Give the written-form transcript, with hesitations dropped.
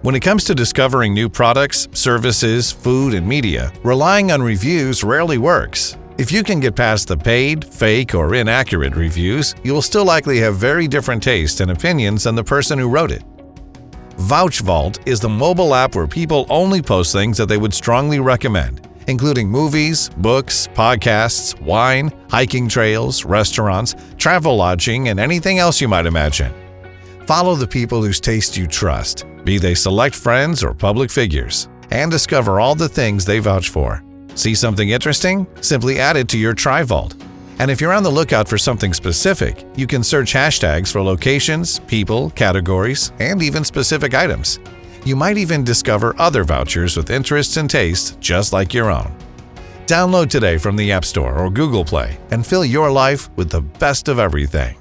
When it comes to discovering new products, services, food, and media, relying on reviews rarely works. If you can get past the paid, fake, or inaccurate reviews, you will still likely have very different tastes and opinions than the person who wrote it. Vouch Vault is the mobile app where people only post things that they would strongly recommend, including movies, books, podcasts, wine, hiking trails, restaurants, travel lodging, and anything else you might imagine. Follow the people whose taste you trust, be they select friends or public figures, and discover all the things they vouch for. See something interesting? Simply add it to your Try Vault. And if you're on the lookout for something specific, you can search hashtags for locations, people, categories, and even specific items. You might even discover other vouchers with interests and tastes just like your own. Download today from the App Store or Google Play and fill your life with the best of everything.